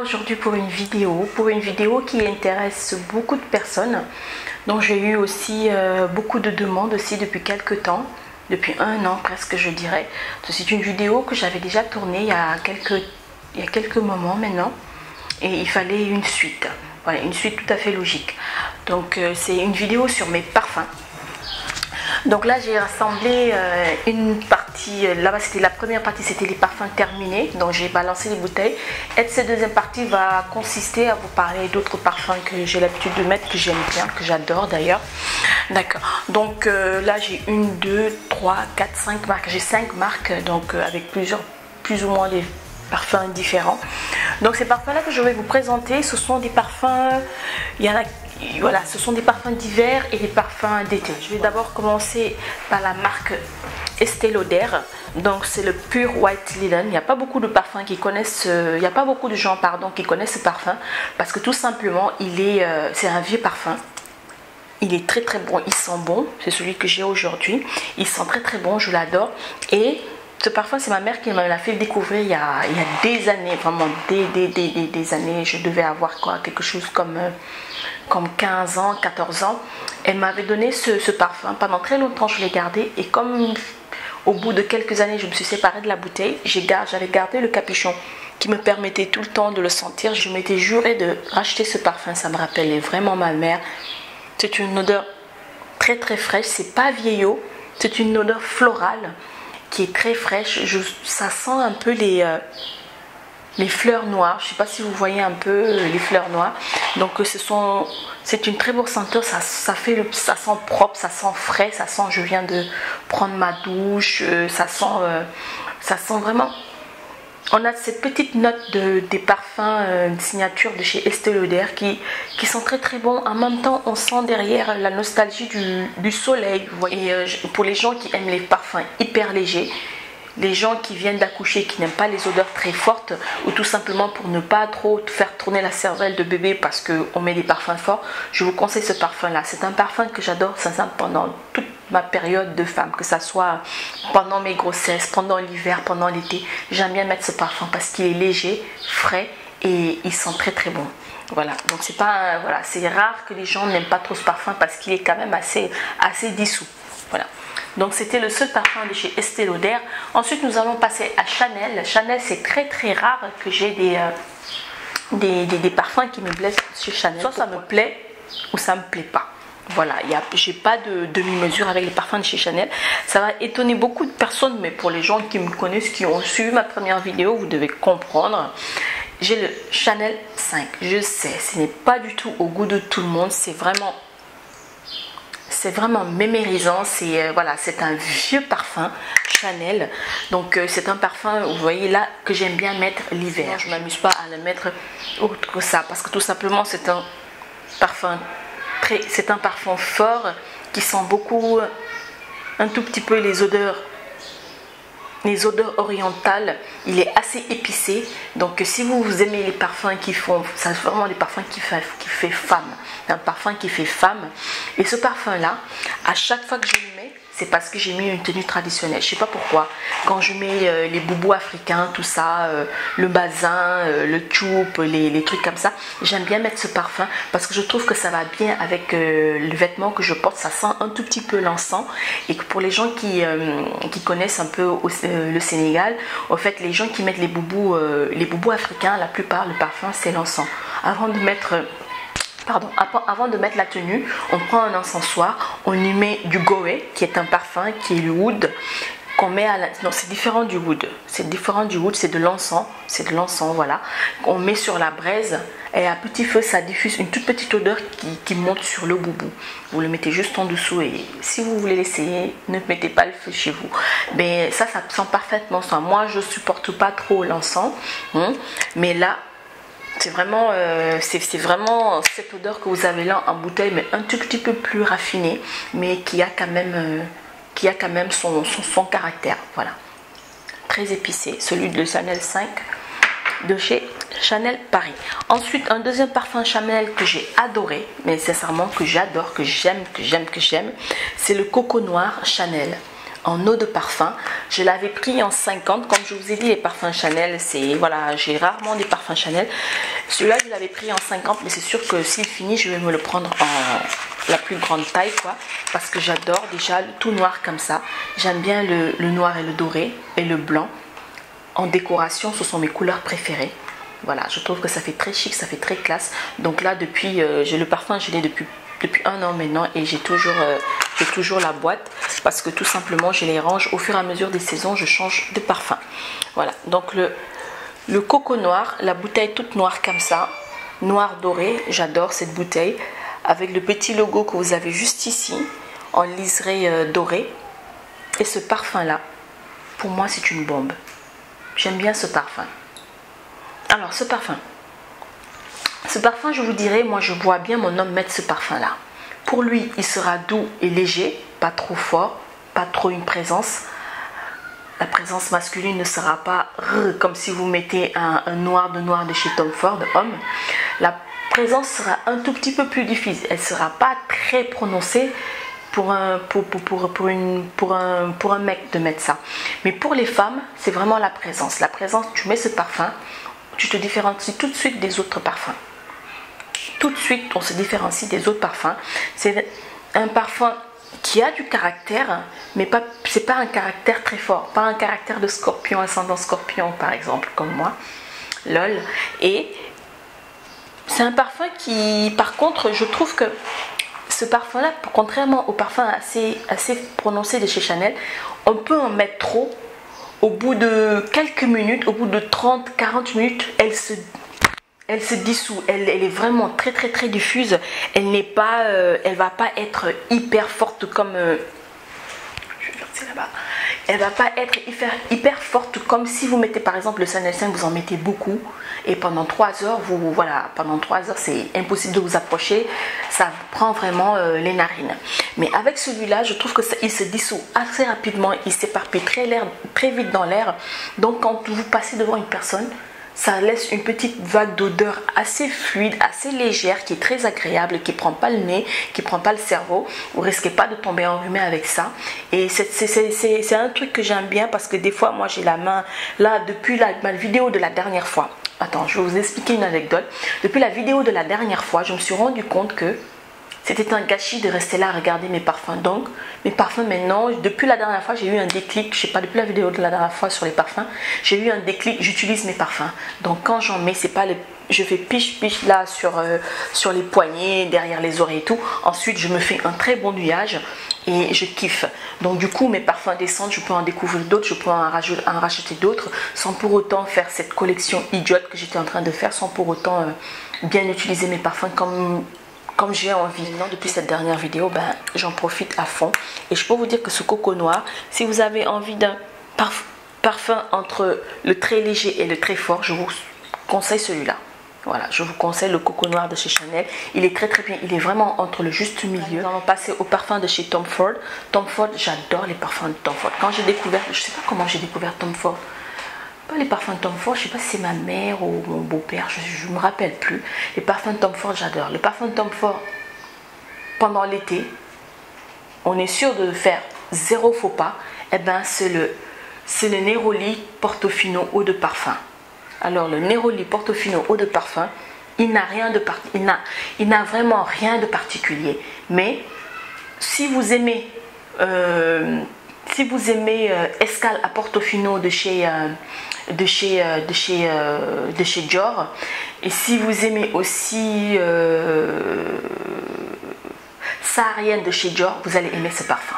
aujourd'hui pour une vidéo qui intéresse beaucoup de personnes. Donc j'ai eu aussi beaucoup de demandes aussi depuis quelques temps, depuis 1 an presque je dirais. C'est une vidéo que j'avais déjà tournée il y a quelques moments maintenant et il fallait une suite. Voilà, une suite tout à fait logique. Donc c'est une vidéo sur mes parfums. Donc là j'ai rassemblé une partie, là-bas c'était la première partie, c'était les parfums terminés, donc j'ai balancé les bouteilles. Et cette deuxième partie va consister à vous parler d'autres parfums que j'ai l'habitude de mettre, que j'aime bien, que j'adore d'ailleurs. D'accord, donc là j'ai 1, 2, 3, 4, 5 marques, j'ai 5 marques, donc avec plus ou moins des parfums différents. Donc ces parfums là que je vais vous présenter, ce sont des parfums, il y en a, voilà, ce sont des parfums d'hiver et des parfums d'été. Je vais d'abord commencer par la marque Estée Lauder. Donc c'est le Pure White Linen. Il n'y a pas beaucoup de parfums qui connaissent, il n'y a pas beaucoup de gens qui connaissent ce parfum parce que tout simplement c'est un vieux parfum. Il est très bon, il sent bon. C'est celui que j'ai aujourd'hui. Il sent très bon, je l'adore. Et ce parfum, c'est ma mère qui me l'a fait découvrir il y a des années, vraiment des années. Je devais avoir quelque chose comme 15 ans, 14 ans. Elle m'avait donné ce parfum. Pendant très longtemps, je l'ai gardé. Et comme au bout de quelques années, je me suis séparée de la bouteille, j'avais gardé le capuchon qui me permettait tout le temps de le sentir. Je m'étais juré de racheter ce parfum. Ça me rappelait vraiment ma mère. C'est une odeur très fraîche. C'est pas vieillot. C'est une odeur florale qui est très fraîche. Ça sent un peu les fleurs noires. Je ne sais pas si vous voyez un peu les fleurs noires. Donc c'est une très bonne senteur. Ça sent propre, ça sent frais, ça sent je viens de prendre ma douche. Ça sent vraiment. On a cette petite note des parfums signature de chez Estée Lauder qui sont très bons. En même temps, on sent derrière la nostalgie du soleil. Vous voyez. Et pour les gens qui aiment les parfums hyper légers, les gens qui viennent d'accoucher, qui n'aiment pas les odeurs très fortes, ou tout simplement pour ne pas trop faire tourner la cervelle de bébé parce qu'on met des parfums forts, je vous conseille ce parfum-là. C'est un parfum que j'adore sincèrement pendant toute ma période de femme, que ça soit pendant mes grossesses, pendant l'hiver, pendant l'été. J'aime bien mettre ce parfum parce qu'il est léger, frais et il sent très bon. Voilà, donc c'est pas voilà, c'est rare que les gens n'aiment pas trop ce parfum parce qu'il est quand même assez dissous. Voilà. Donc c'était le seul parfum de chez Estée Lauder. Ensuite nous allons passer à Chanel. Chanel, c'est très rare que j'ai des parfums qui me plaisent chez Chanel. Soit ça me plaît ou ça me plaît pas. Voilà, j'ai pas de demi-mesure avec les parfums de chez Chanel. Ça va étonner beaucoup de personnes, mais pour les gens qui me connaissent, qui ont suivi ma première vidéo, vous devez comprendre. J'ai le Chanel 5. Je sais, ce n'est pas du tout au goût de tout le monde. C'est vraiment mémérisant. Voilà, c'est un vieux parfum Chanel. Donc c'est un parfum, vous voyez là, que j'aime bien mettre l'hiver. Je ne m'amuse pas à le mettre autre que ça parce que tout simplement c'est un parfum fort qui sent beaucoup, un tout petit peu les odeurs orientales. Il est assez épicé. Donc si vous aimez les parfums qui font, c'est vraiment des parfums qui fait femme. Un parfum qui fait femme. Et ce parfum là, à chaque fois que je le mets, c'est parce que j'ai mis une tenue traditionnelle. Je sais pas pourquoi. Quand je mets les boubous africains, tout ça, le bazin, le tchoup, les trucs comme ça, j'aime bien mettre ce parfum parce que je trouve que ça va bien avec le vêtement que je porte. Ça sent un tout petit peu l'encens. Et que pour les gens qui connaissent un peu le Sénégal, en fait, les gens qui mettent les boubous africains, la plupart, le parfum, c'est l'encens. Avant de mettre la tenue, on prend un encensoir, on y met du goé, qui est un parfum, qui est le oud, qu'on met à la... Non, c'est différent du oud. C'est de l'encens. Voilà. On met sur la braise et à petit feu, ça diffuse une toute petite odeur qui monte sur le boubou. Vous le mettez juste en dessous et si vous voulez l'essayer, ne mettez pas le feu chez vous. Mais ça sent parfaitement ça. Moi, je supporte pas trop l'encens, mais là, c'est vraiment cette odeur que vous avez là en bouteille, mais un tout petit peu plus raffinée, mais qui a quand même son caractère. Voilà, très épicé, celui de Chanel 5 de chez Chanel Paris. Ensuite, un deuxième parfum Chanel que j'ai adoré, mais sincèrement que j'adore, que j'aime, c'est le Coco Noir Chanel. en eau de parfum. Je l'avais pris en 50. Comme je vous ai dit, les parfums Chanel, c'est voilà, j'ai rarement des parfums Chanel. Celui-là, je l'avais pris en 50, mais c'est sûr que s'il finit, je vais me le prendre en la plus grande taille, quoi, parce que j'adore déjà le tout noir comme ça. J'aime bien le noir et le doré et le blanc. En décoration, ce sont mes couleurs préférées. Voilà, je trouve que ça fait très chic, ça fait très classe. Donc là, depuis, j'ai le parfum, je l'ai depuis 1 an maintenant, et j'ai toujours la boîte parce que tout simplement je les range au fur et à mesure des saisons, je change de parfum. Voilà, donc le coco noir, la bouteille toute noire comme ça, noir doré, j'adore cette bouteille avec le petit logo que vous avez juste ici en liseré doré. Et ce parfum là, pour moi c'est une bombe. J'aime bien ce parfum. Alors ce parfum, je vous dirais, moi je vois bien mon homme mettre ce parfum là. Pour lui, il sera doux et léger, pas trop fort, pas trop une présence. La présence masculine ne sera pas comme si vous mettez un noir de chez Tom Ford, homme. La présence sera un tout petit peu plus diffuse. Elle ne sera pas très prononcée pour un mec de mettre ça. Mais pour les femmes, c'est vraiment la présence. La présence, tu mets ce parfum, tu te différencies tout de suite des autres parfums. Tout de suite, on se différencie des autres parfums. C'est un parfum qui a du caractère, mais c'est pas un caractère très fort. Pas un caractère de scorpion, ascendant scorpion par exemple, comme moi. Lol. Et c'est un parfum qui, par contre, je trouve que ce parfum-là, contrairement au parfum assez prononcé de chez Chanel, on peut en mettre trop. Au bout de quelques minutes, au bout de 30-40 minutes, elle se dissout. Elle est vraiment très diffuse. Elle va pas être hyper forte comme je vais verser là-bas. Elle va pas être hyper forte comme si vous mettez par exemple le Chanel 5, vous en mettez beaucoup et pendant 3 heures, pendant 3 heures c'est impossible de vous approcher, ça vous prend vraiment les narines. Mais avec celui-là, je trouve que il se dissout assez rapidement, il s'éparpille très vite dans l'air. Donc quand vous passez devant une personne, ça laisse une petite vague d'odeur assez fluide, assez légère, qui est très agréable, qui ne prend pas le nez, qui ne prend pas le cerveau. Vous ne risquez pas de tomber enrhumé avec ça. Et c'est un truc que j'aime bien parce que des fois, moi j'ai la main, là, depuis ma vidéo de la dernière fois. Attends, je vais vous expliquer une anecdote. Depuis la vidéo de la dernière fois, je me suis rendu compte que c'était un gâchis de rester là à regarder mes parfums. Donc, mes parfums maintenant, depuis la dernière fois, j'ai eu un déclic. Je sais pas, depuis la vidéo de la dernière fois sur les parfums, j'ai eu un déclic. J'utilise mes parfums. Donc, quand j'en mets, c'est pas je fais piche là sur les poignets, derrière les oreilles et tout. Ensuite, je me fais un très bon nuage et je kiffe. Donc, du coup, mes parfums descendent. Je peux en découvrir d'autres. Je peux en racheter d'autres sans pour autant faire cette collection idiote que j'étais en train de faire, sans pour autant bien utiliser mes parfums comme j'ai envie. Maintenant, depuis cette dernière vidéo, j'en profite à fond. Et je peux vous dire que ce coco noir, si vous avez envie d'un parfum entre le très léger et le très fort, je vous conseille celui-là. Voilà, je vous conseille le coco noir de chez Chanel. Il est très bien. Il est vraiment entre le juste milieu. Nous allons passer au parfum de chez Tom Ford. Tom Ford, j'adore les parfums de Tom Ford. Quand j'ai découvert, je sais pas comment j'ai découvert Tom Ford. Les parfums de Tom Ford, je sais pas si c'est ma mère ou mon beau-père, je me rappelle plus. Les parfums de Tom Ford, j'adore. Le parfum de Tom Ford, pendant l'été, on est sûr de faire 0 faux pas. Et c'est le Neroli Portofino eau de parfum. Alors le Neroli Portofino eau de parfum, il n'a vraiment rien de particulier. Mais si vous aimez Escale à Portofino de chez Dior, et si vous aimez aussi Saharienne de chez Dior, vous allez aimer ce parfum.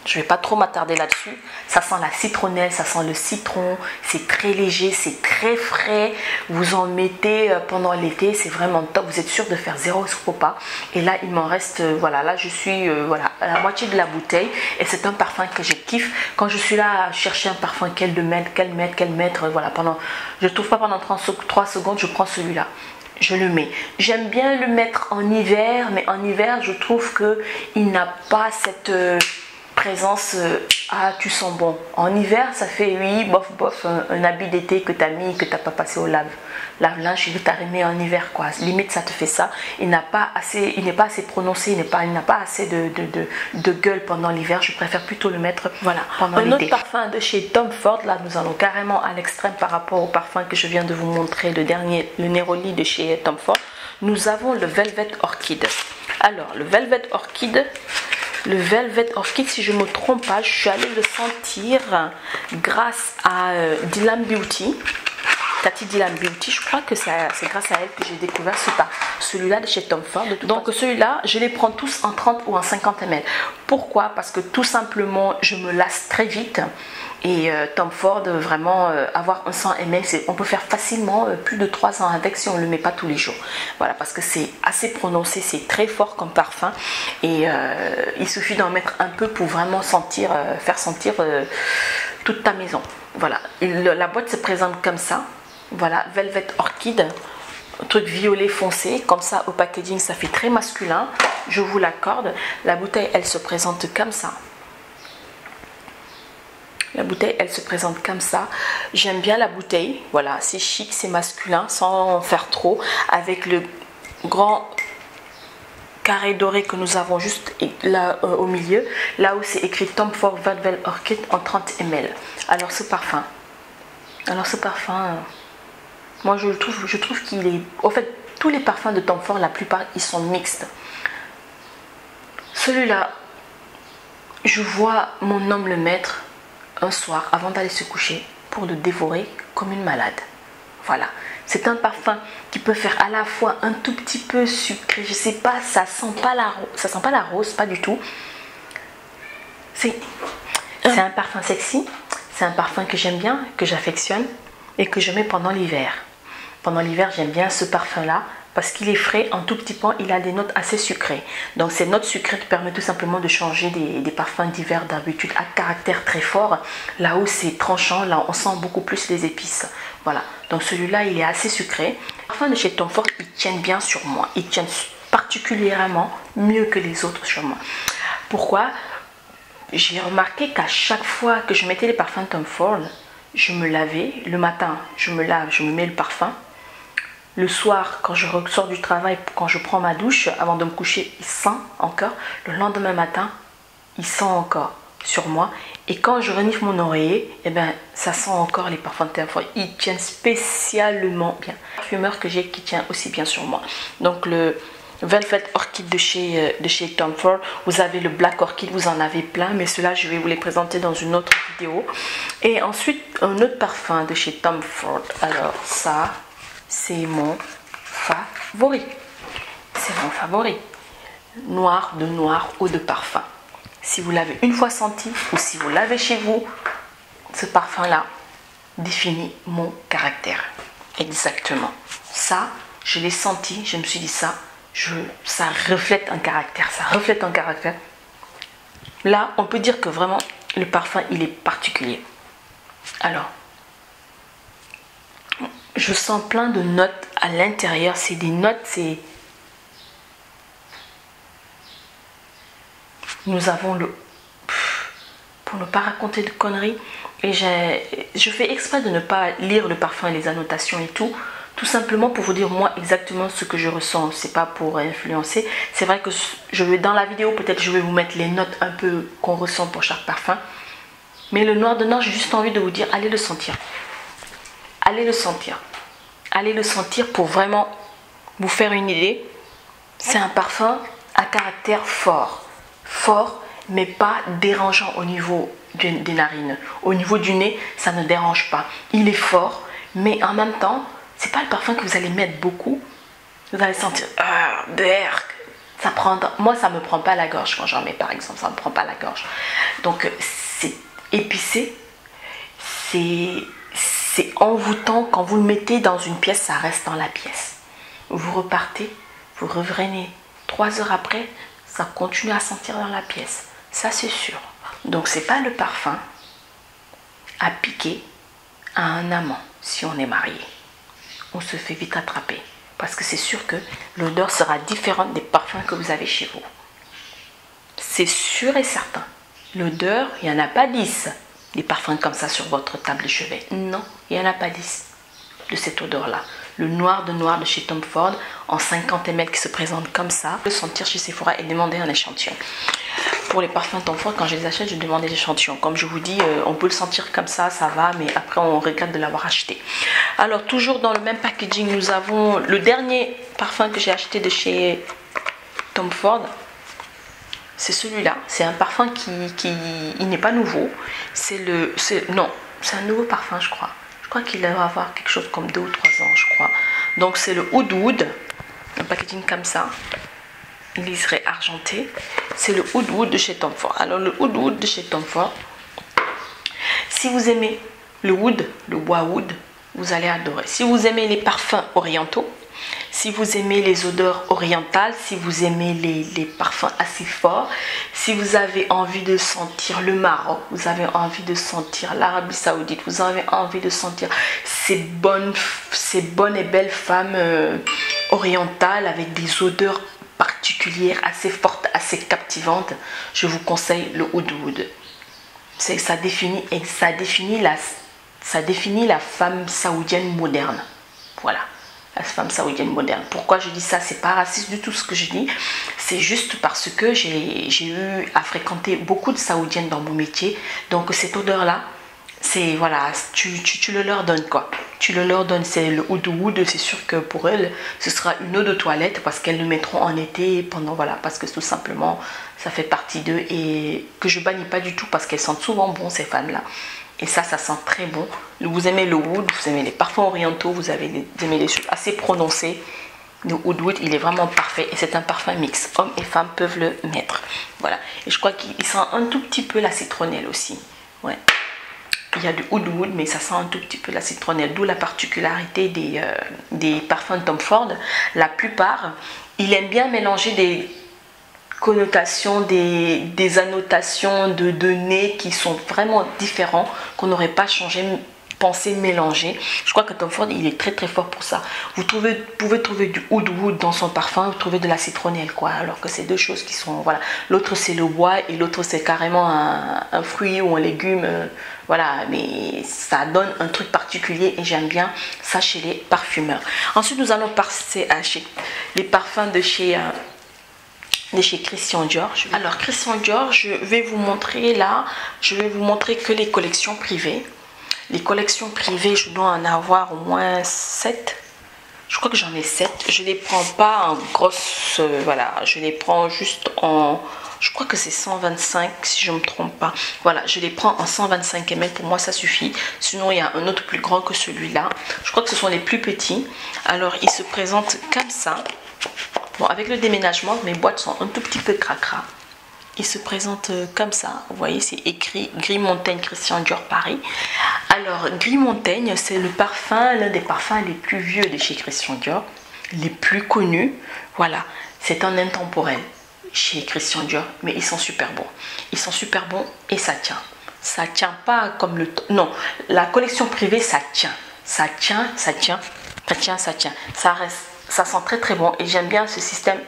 Je ne vais pas trop m'attarder là-dessus. Ça sent la citronnelle, ça sent le citron. C'est très léger, c'est très frais. Vous en mettez pendant l'été, c'est vraiment top. Vous êtes sûr de faire 0 faux pas. Et là, il m'en reste, voilà, là je suis à la moitié de la bouteille. Et c'est un parfum que je kiffe. Quand je suis là à chercher un parfum, quel mettre, voilà, je ne trouve pas pendant 3 secondes, je prends celui-là. Je le mets. J'aime bien le mettre en hiver, mais en hiver, je trouve qu'il n'a pas cette présence, ah tu sens bon. En hiver ça fait oui, bof bof, un habit d'été que tu as mis, que tu n'as pas passé au lave-linge et que tu as remis en hiver quoi. Limite ça te fait ça. Il n'est pas assez prononcé, il n'a pas assez de gueule pendant l'hiver. Je préfère plutôt le mettre voilà, pendant l'été. Un autre parfum de chez Tom Ford, là nous allons carrément à l'extrême par rapport au parfum que je viens de vous montrer, le dernier, le Neroli de chez Tom Ford. Nous avons le Velvet Orchid. Alors le Velvet Orchid, si je ne me trompe pas, je suis allée le sentir grâce à Dylan Beauty. Tati Dylan Beauty, je crois que c'est grâce à elle que j'ai découvert celui-là de chez Tom Ford. Donc celui-là, je les prends tous en 30 ou en 50 ml. Pourquoi? Parce que tout simplement, je me lasse très vite. Et Tom Ford, vraiment, avoir un 100 ml, on peut faire facilement plus de 3 ans avec si on ne le met pas tous les jours. Voilà, parce que c'est assez prononcé, c'est très fort comme parfum. Et il suffit d'en mettre un peu pour vraiment faire sentir toute ta maison. Voilà, la boîte se présente comme ça. Voilà, Velvet Orchid, un truc violet foncé, comme ça au packaging, ça fait très masculin, je vous l'accorde. La bouteille, elle se présente comme ça. La bouteille, elle se présente comme ça. J'aime bien la bouteille, voilà, c'est chic, c'est masculin, sans faire trop, avec le grand carré doré que nous avons juste là au milieu, là où c'est écrit Tom Ford Velvet Orchid en 30 ml. Alors ce parfum, moi je trouve qu'il est... En fait, tous les parfums de Tom Ford, la plupart, ils sont mixtes. Celui-là, je vois mon homme le mettre un soir avant d'aller se coucher pour le dévorer comme une malade. Voilà. C'est un parfum qui peut faire à la fois un tout petit peu sucré. Je sais pas, ça sent pas la rose, pas du tout. C'est un parfum sexy. C'est un parfum que j'aime bien, que j'affectionne et que je mets pendant l'hiver. Pendant l'hiver, j'aime bien ce parfum-là parce qu'il est frais, en tout petit point, il a des notes assez sucrées. Donc ces notes sucrées te permettent tout simplement de changer des parfums d'hiver d'habitude à caractère très fort. Là où c'est tranchant, là on sent beaucoup plus les épices. Voilà, donc celui-là, il est assez sucré. Les parfums de chez Tom Ford, ils tiennent bien sur moi. Ils tiennent particulièrement mieux que les autres sur moi. Pourquoi? J'ai remarqué qu'à chaque fois que je mettais les parfums Tom Ford, je me lavais. Le matin, je me lave, je me mets le parfum. Le soir, quand je ressors du travail, quand je prends ma douche, avant de me coucher, il sent encore. Le lendemain matin, il sent encore sur moi. Et quand je renifle mon oreiller, eh ben, ça sent encore les parfums de Tom Ford. Ils tiennent spécialement bien. Le parfumeur que j'ai qui tient aussi bien sur moi. Donc le Velvet Orchid de chez Tom Ford. Vous avez le Black Orchid, vous en avez plein. Mais ceux-là, je vais vous les présenter dans une autre vidéo. Et ensuite, un autre parfum de chez Tom Ford. Alors ça... c'est mon favori. C'est mon favori. Noir de noir eau de parfum. Si vous l'avez une fois senti ou si vous l'avez chez vous, ce parfum-là définit mon caractère. Exactement. Ça, je l'ai senti, je me suis dit ça reflète un caractère. Ça reflète un caractère. Là, on peut dire que vraiment, le parfum, il est particulier. Alors, je sens plein de notes à l'intérieur. C'est des notes, c'est... Nous avons le... Pour ne pas raconter de conneries, et je fais exprès de ne pas lire le parfum et les annotations et tout simplement pour vous dire moi exactement ce que je ressens. C'est pas pour influencer. C'est vrai que dans la vidéo, peut-être je vais vous mettre les notes un peu qu'on ressent pour chaque parfum. Mais le noir de noir, j'ai juste envie de vous dire, allez le sentir. Allez le sentir. Allez le sentir pour vraiment vous faire une idée. C'est un parfum à caractère fort. Fort, mais pas dérangeant au niveau des narines. Au niveau du nez, ça ne dérange pas. Il est fort, mais en même temps, c'est pas le parfum que vous allez mettre beaucoup. Vous allez sentir, moi, ça me prend pas la gorge quand j'en mets, par exemple. Ça me prend pas la gorge. Donc, c'est épicé. C'est envoûtant. Quand vous le mettez dans une pièce, ça reste dans la pièce. Vous repartez, vous revenez 3 heures après, ça continue à sentir dans la pièce. Ça, c'est sûr. Donc, c'est pas le parfum à piquer à un amant si on est marié. On se fait vite attraper. Parce que c'est sûr que l'odeur sera différente des parfums que vous avez chez vous. C'est sûr et certain. l'odeur, il n'y en a pas 10. Des parfums comme ça sur votre table de chevet. Non, il n'y en a pas 10 de cette odeur-là. Le noir de chez Tom Ford en 50 ml qui se présente comme ça. Le sentir chez Sephora et demander un échantillon. Pour les parfums Tom Ford, quand je les achète, je demande des échantillons. Comme je vous dis, on peut le sentir comme ça va, mais après on regrette de l'avoir acheté. Alors toujours dans le même packaging, nous avons le dernier parfum que j'ai acheté de chez Tom Ford. C'est celui-là. C'est un parfum qui n'est pas nouveau. C'est un nouveau parfum, je crois. Je crois qu'il va avoir quelque chose comme 2 ou 3 ans, je crois. Donc c'est le Oud Oud. Un packaging comme ça. Il serait argenté. C'est le Oud Oud de chez Tom Ford. Alors le Oud Oud de chez Tom Ford, si vous aimez le oud, le bois oud, vous allez adorer. Si vous aimez les parfums orientaux, si vous aimez les odeurs orientales, si vous aimez les parfums assez forts, si vous avez envie de sentir le Maroc, vous avez envie de sentir l'Arabie Saoudite, vous avez envie de sentir ces bonnes et belles femmes orientales avec des odeurs particulières, assez fortes, assez captivantes, je vous conseille le Oud Oud. Ça définit la femme saoudienne moderne. Voilà. La femme saoudienne moderne. Pourquoi je dis ça? C'est pas raciste du tout ce que je dis. C'est juste parce que j'ai eu à fréquenter beaucoup de saoudiennes dans mon métier. Donc cette odeur-là, c'est voilà, tu le leur donnes quoi. Tu le leur donnes, c'est le Oud Oud. C'est sûr que pour elles, ce sera une eau de toilette parce qu'elles le mettront en été pendant voilà, parce que tout simplement, ça fait partie d'eux et que je bannis pas du tout parce qu'elles sentent souvent bon ces femmes-là. Et ça sent très bon. Vous aimez le oud, vous aimez les parfums orientaux, vous aimez les choses assez prononcées. Le Oud Oud, il est vraiment parfait. Et c'est un parfum mix. Hommes et femmes peuvent le mettre. Voilà. Et je crois qu'il sent un tout petit peu la citronnelle aussi. Ouais. Il y a du Oud Oud, mais ça sent un tout petit peu la citronnelle. D'où la particularité des parfums Tom Ford. La plupart, il aime bien mélanger des connotations, des annotations de nez qui sont vraiment différents, qu'on n'aurait pas pensé mélanger. Je crois que Tom Ford, il est très très fort pour ça. Vous pouvez trouver du Oud Oud dans son parfum, vous trouvez de la citronnelle, quoi. Alors que c'est deux choses qui sont, voilà. L'autre c'est le bois et l'autre c'est carrément un fruit ou un légume, voilà. Mais ça donne un truc particulier et j'aime bien ça chez les parfumeurs. Ensuite, nous allons passer à les parfums de chez Christian Dior. Alors Christian Dior, je vais vous montrer que les collections privées. Les collections privées, je dois en avoir au moins 7. Je crois que j'en ai 7. Je les prends pas en grosse, voilà, je les prends juste en, je crois que c'est 125 si je ne me trompe pas. Voilà, je les prends en 125 ml, pour moi ça suffit. Sinon il y a un autre plus grand que celui-là. Je crois que ce sont les plus petits. Alors ils se présentent comme ça. Bon, avec le déménagement, mes boîtes sont un tout petit peu cracra. Il se présente comme ça. Vous voyez, c'est écrit Gris Montaigne Christian Dior Paris. Alors, Gris Montaigne, c'est le parfum, l'un des parfums les plus vieux de chez Christian Dior, les plus connus. Voilà, c'est un intemporel chez Christian Dior, mais ils sont super bons. Ils sont super bons et ça tient. Ça tient pas comme le... Non, la collection privée, ça tient. Ça tient, ça tient, ça tient, ça tient. Ça reste... Ça sent très très bon et j'aime bien ce système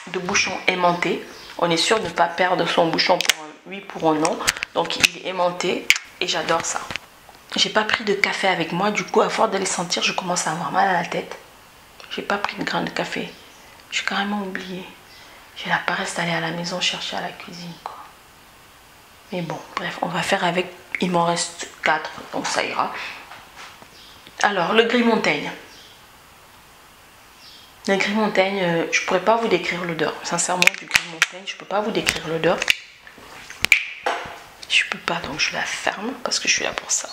de bouchon aimanté. On est sûr de ne pas perdre son bouchon pour un oui, pour un non. Donc il est aimanté et j'adore ça. J'ai pas pris de café avec moi, du coup à force de les sentir, je commence à avoir mal à la tête. J'ai pas pris de grain de café. J'ai carrément oublié. J'ai la paresse d'aller à la maison chercher à la cuisine, quoi. Mais bon, bref, on va faire avec. Il m'en reste 4, donc ça ira. Alors, le Gris Montaigne. Le Gris Montaigne, je pourrais pas vous décrire l'odeur. Sincèrement, du Gris Montaigne, je peux pas vous décrire l'odeur. Je peux pas, donc je la ferme parce que je suis là pour ça.